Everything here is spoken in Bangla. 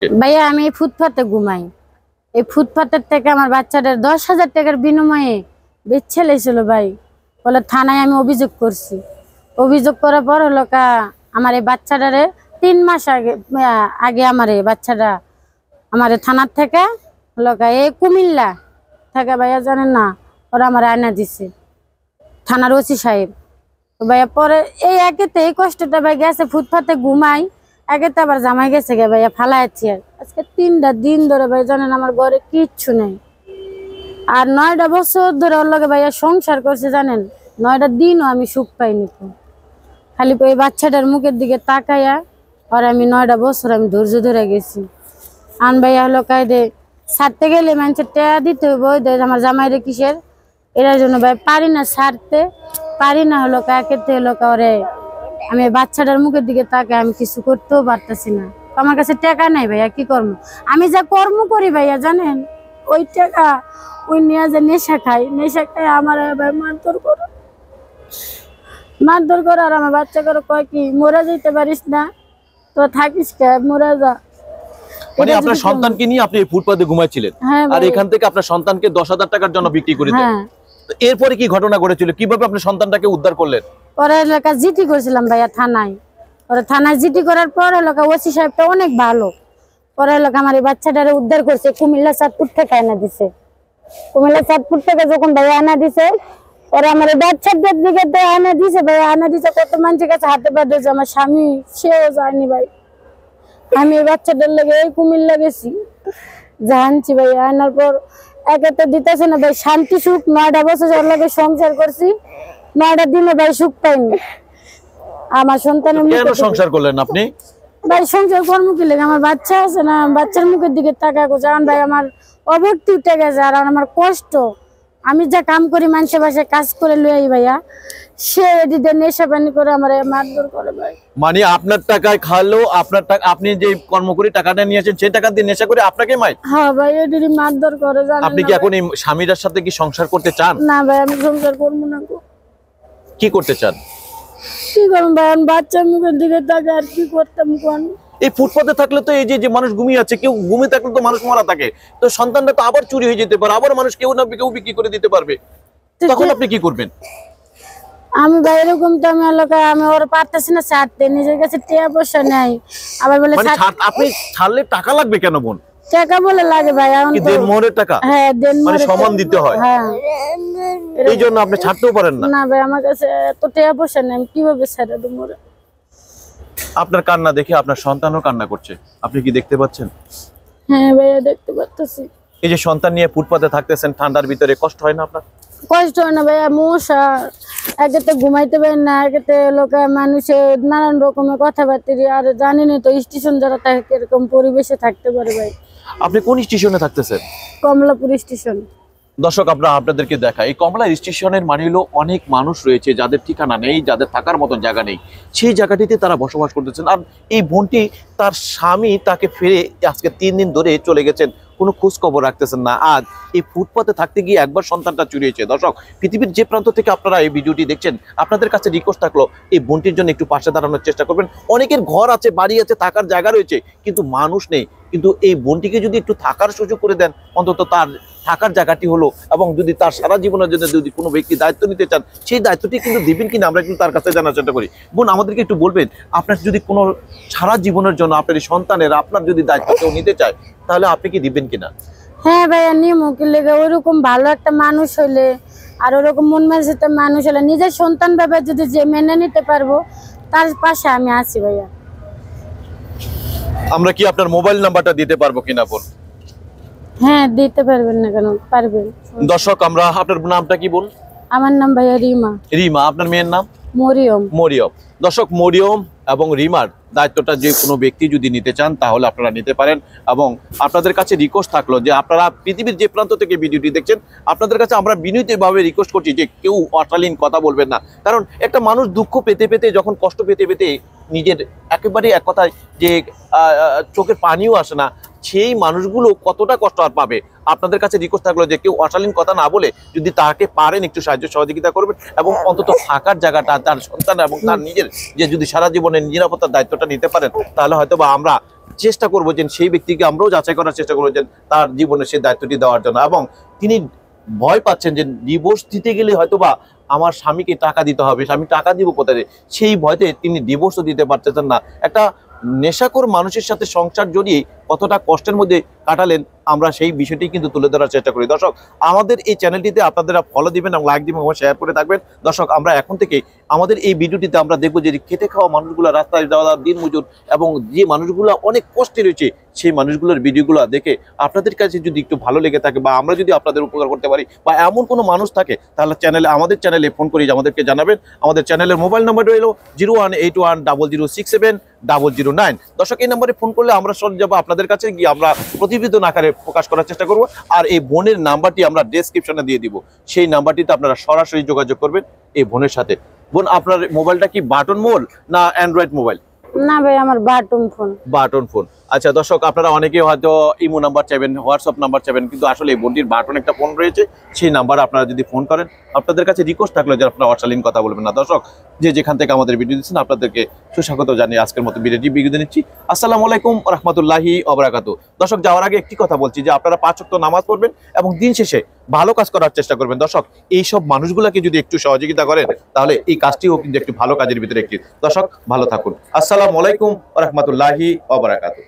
ভাইয়া আমি ফুটপাতে ঘুমাই। এই ফুটপাতের থেকে আমার বাচ্চাদের 10,000 টাকার বিনিময়ে বেচে লেছিল ভাই। বলে থানায় আমি অভিযোগ করছি। অভিযোগ করার পর হলো আমার এই বাচ্চাটারে 3 মাস আগে আগে আমার এই বাচ্চাটা আমার থানার থেকে হলো এই কুমিল্লা থেকে ভাইয়া জানেন না, ওরা আমার আয়না দিছে থানার ওসি সাহেব। ভাইয়া পরে এই একেতে এই কষ্টটা ভাই গেছে, ফুটপাতে ঘুমাই একেতে আবার জামাই গেছে গে ভাইয়া ফালাইছি। আর আজকে 3টা দিন ধরে ভাই জানেন আমার ঘরে কিচ্ছু নেই। আর 9টা বছর ধরে ওর লগে ভাইয়া সংসার করছে জানেন, 9টা দিনও আমি সুখ পাইনি। খালি ওই বাচ্চাটার মুখের দিকে তাকাইয়া আর আমি 9টা বছর আমি ধৈর্য ধরে গেছি। আন ভাইয়া হলো কায়দে ছাড়তে গেলে মানুষের টেয়া দিতে হইব, আমার জামাইরে কিসের এটার জন্য ভাই পারি না ছাড়তে, পারি না হলো কাকেতে হলো কারে আমি বাচ্চাটার মুখের দিকে তাকে আমি কিছু করতেও পারতেছি না। আমার কাছে টাকা নাই ভাইয়া, কি করবো? আমি যা কর্ম করি ভাইয়া জানেন, ওই টাকা ওই নিয়ে যে নেশা খাই, নেশা খাই আমার ভাই মারধর করে আর আমার বাচ্চা করে কয় কি মরে যেতে পারিস না, তো থাকিস কে মরে যা। মানে আপনার সন্তানকে নিয়ে আপনি ফুটপাতে ঘুমাচ্ছিলেন আর এখান থেকে আপনার সন্তানকে 10,000 টাকার জন্য বিক্রি করে দেন। এরপরে কি ঘটনা ঘটেছিল, কিভাবে আপনি সন্তানটাকে উদ্ধার করলেন? পরে এলাকা জিটি করেছিলাম ভাইয়া থানায়। পরে থানায় জিটি করার পর এলাকা ওসি সাহেবটা অনেক ভালো, পরে এলাকা আমার এই বাচ্চাটারে উদ্ধার করছে, কুমিল্লা চাঁদপুর থেকে আনা দিছে। কুমিল্লা চাঁদপুর থেকে যখন ভাইয়া আনা দিছে, পরে আমার এই বাচ্চাদের দিকে আনা দিছে ভাইয়া, আনা দিছে কত মানুষের কাছে হাতে পাঠিয়েছে, আমার স্বামী সেও যায়নি ভাই। আমি এই বাচ্চাটার লেগে এই কুমিল্লা গেছি জানছি ভাই। আনার পর একে তো দিতেছে না ভাই শান্তি সুখ, 9টা বছর ওর লাগে সংসার করছি, 9টা দিনে ভাই সুখ পাইনি। আমার সন্তানের কেন সংসার করলেন আপনি? ভাই সংসার কর্ম কি লেগে, আমার বাচ্চা আছে না, বাচ্চার মুখের দিকে তাকায় জান ভাই, আমার অভক্তি উঠে গেছে। আর আমার কষ্ট, আমি যা কাম করি মানুষের বাসায় কাজ করে লই ভাইয়া, সে এদিকে নেশা পানি করে আমার মারধর করে ভাই। মানে আপনার টাকায় খালো, আপনার টাকা আপনি যে কর্ম করে টাকাটা নিয়েছেন সেই টাকা দিয়ে নেশা করে আপনাকে মাই? হ্যাঁ ভাই এদিকে মারধর করে জানেন। আপনি কি এখন এই স্বামীর সাথে কি সংসার করতে চান? না ভাই আমি সংসার করব না। কি করতে চান? কি করব ভাই, বাচ্চার মুখের দিকে তাকায় আর কি করতাম কোন? এই ফুটপাতে থাকলে তো এই যে মানুষ ঘুমিয়ে আছে, কেউ ঘুমিয়ে থাকলে তো মানুষ মারা থাকে, তো সন্তানটা তো আবার চুরি হয়ে যেতে পারে, আবার মানুষ কেউ না কেউ বিক্রি করে দিতে পারবে, তখন আপনি কি করবেন? আমি ভাই এরকম তো আমি এলাকা আমি ওর পারতেছি না ছাড়তে, নিজের কাছে টাকা পয়সা নাই। আবার বলে আপনি ছাড়লে টাকা লাগবে কেন বোন? টাকা বলে লাগে ভাই, এখন কি দেনমোহরের টাকা? হ্যাঁ মানে সমান দিতে হয়, হ্যাঁ এই জন্য আপনি ছাড়তেও পারেন না? না ভাই আমার কাছে এত টাকা পয়সা নেই, আমি কিভাবে ছেড়ে দেব? আপনার কান্না দেখে আপনার সন্তানও কান্না করছে, আপনি কি দেখতে পাচ্ছেন? হ্যাঁ ভাইয়া দেখতে পাচ্ছি। এই যে সন্তান নিয়ে ফুটপাতে থাকতেছেন ঠান্ডার ভিতরে, কষ্ট হয় না আপনার? কষ্ট হয় না ভাইয়া, মশা একেতে ঘুমাইতে পারেন না, একেতে লোকে মানুষের নানান রকমের কথাবার্তা, আর জানেন তো স্টেশন যারা থাকে এরকম পরিবেশে থাকতে পারে ভাই। আপনি কোন স্টেশনে থাকতেছেন? কমলাপুর স্টেশন। দর্শক আপনাদেরকে দেখা এই কমলা স্টেশনের মানে হলো অনেক মানুষ রয়েছে যাদের ঠিকানা নেই, যাদের থাকার মতন জায়গা নেই, সেই জায়গাটিতে তারা বসবাস করতেছেন। আর এই বোনটি তার স্বামী তাকে ফিরে আজকে 3 দিন ধরে চলে গেছেন, কোনো খোঁজ খবর রাখতেছেন না। আজ এই ফুটপাতে থাকতে গিয়ে একবার সন্তানটা চুরি হয়েছে। দর্শক পৃথিবীর যে প্রান্ত থেকে আপনারা এই ভিডিওটি দেখছেন, আপনাদের কাছে রিকোয়েস্ট থাকলো এই বোনটির জন্য একটু পাশে দাঁড়ানোর চেষ্টা করবেন। অনেকের ঘর আছে, বাড়ি আছে, থাকার জায়গা রয়েছে, কিন্তু মানুষ নেই। কিন্তু এই বোনটিকে যদি একটু থাকার সুযোগ করে দেন, অন্তত তার থাকার জায়গাটি হলো, এবং যদি তার সারা জীবনের জন্য যদি কোনো ব্যক্তি দায়িত্ব নিতে চান, সেই দায়িত্বটি কিন্তু দিবেন কিনা আমরা কিন্তু তার কাছে জানার চেষ্টা করি। বোন আমাদেরকে একটু বলবেন, আপনার যদি কোনো সারা জীবনের জন্য আপনার সন্তানের আপনার যদি দায়িত্ব কেউ নিতে চায়, তাহলে আপনি কি দিবেন কিনা? হ্যাঁ ভাইয়া নিমো, কি লেগে ওইরকম ভালো একটা মানুষ হইলে আর ওরকম মন মানসিকতার মানুষ হলে নিজের সন্তান ভাবে যদি যে মেনে নিতে পারবো, তার পাশে আমি আছি ভাইয়া। আমরা কি আপনার মোবাইল নাম্বারটা দিতে পারবো কিনা বোন? হ্যাঁ দিতে পারবেন না কেন, পারবেন। দর্শক আমরা আপনার নামটা কি বোন? আমার নাম ভাইয়া রিমা। রিমা। আপনার মেয়ের নাম? মরিয়ম। মরিয়ম। দর্শক মরিয়ম এবং রিমার দায়িত্বটা যে কোনো ব্যক্তি যদি নিতে চান তাহলে আপনারা নিতে পারেন। এবং আপনাদের কাছে রিকোয়েস্ট থাকলো যে আপনারা পৃথিবীর যে প্রান্ত থেকে ভিডিওটি দেখছেন, আপনাদের কাছে আমরা বিনীতভাবে রিকোয়েস্ট করছি যে কেউ অশালীন কথা বলবেন না। কারণ একটা মানুষ দুঃখ পেতে পেতে, যখন কষ্ট পেতে পেতে নিজের একেবারে এক কথায় যে চোখের পানিও আসে না, সেই মানুষগুলো কতটা কষ্ট আর পাবে। আপনাদের কাছে রিকোয়েস্ট থাকলো যে কেউ অশালীন কথা না বলে যদি তাকে পারেন একটু সাহায্য সহযোগিতা করবেন, এবং অন্তত থাকার জায়গাটা তার সন্তান এবং তার নিজের যে যদি সারা জীবনের নিরাপত্তার দায়িত্বটা নিতে পারেন, তাহলে হয়তো বা আমরা চেষ্টা করবো যে সেই ব্যক্তিকে আমরাও যাচাই করার চেষ্টা করবো যে তার জীবনে সেই দায়িত্বটি দেওয়ার জন্য। এবং তিনি ভয় পাচ্ছেন যে ডিভোর্স দিতে গেলে হয়তোবা আমার স্বামীকে টাকা দিতে হবে, স্বামী টাকা দিব কোথায়, সেই ভয়তে তিনি ডিভোর্সও দিতে পারতেছেন না। একটা নেশাখোর মানুষের সাথে সংসার জড়িয়ে কতটা কষ্টের মধ্যে কাটালেন, আমরা সেই বিষয়টি কিন্তু তুলে ধরার চেষ্টা করি। দর্শক, আমাদের এই চ্যানেলটিতে আপনারা ফলো দিবেন এবং লাইক দিবেন এবং শেয়ার করে থাকবেন। দর্শক, আমরা এখন থেকে আমাদের এই ভিডিওটিতে আমরা দেখবো যে খেটে খাওয়া মানুষগুলো, রাস্তায় যাওয়া দিন মজুর এবং যে মানুষগুলো অনেক কষ্টে রয়েছে, সেই মানুষগুলোর ভিডিওগুলো দেখে আপনাদের কাছে যদি একটু ভালো লেগে থাকে বা আমরা যদি আপনাদের উপকার করতে পারি বা এমন কোনো মানুষ থাকে, তাহলে আমাদের চ্যানেলে ফোন করে আমাদেরকে জানাবেন। আমাদের চ্যানেলের মোবাইল নাম্বার রইল 018100009। দর্শক, এই নম্বরে ফোন করলে আমরা সরে যাবো আপনাদের কাছে, গিয়ে আমরা প্রতিবেদন আকারে প্রকাশ করার চেষ্টা করব। আর এই বোনের নাম্বারটি আমরা ডেসক্রিপশনে দিয়ে দিব, সেই নাম্বারটিতে আপনারা সরাসরি যোগাযোগ করবেন এই বোনের সাথে। বোন, আপনার মোবাইলটা কি বাটন মোবাইল না অ্যান্ড্রয়েড মোবাইল? না ভাই, আমার বাটন ফোন। Button phone. আচ্ছা দর্শক, আপনারা অনেকেই হয়তো ইমো নাম্বার চাইবেন, হোয়াটসঅ্যাপ নাম্বার চাইবেন, কিন্তু আসলে এই বোনটির বাটন একটা ফোন রয়েছে, সেই নাম্বার আপনারা যদি ফোন করেন, আপনাদের কাছে রিকোয়েস্ট থাকলে যে আপনারা অশালীন কথা বলবেন না। দর্শক, যে যেখান থেকে আমাদের ভিডিও দিচ্ছেন আপনাদেরকে সুস্বাগত জানিয়ে আজকের মতো ভিডিওটি বিদায় নিচ্ছি। আসসালামু আলাইকুম ওয়া রাহমাতুল্লাহি ওয়া বারাকাতুহু। দর্শক, যাওয়ার আগে একটি কথা বলছি যে আপনারা 5 ওয়াক্ত নামাজ পড়বেন এবং দিন শেষে ভালো কাজ করার চেষ্টা করবেন। দর্শক, এই সব মানুষগুলোকে যদি একটু সহযোগিতা করেন, তাহলে এই কাজটিও কিন্তু একটি ভালো কাজের ভিতরে একটি। দর্শক, ভালো থাকুন। আসসালামু আলাইকুম ওয়া রাহমাতুল্লাহি ওয়া বারাকাতুহু।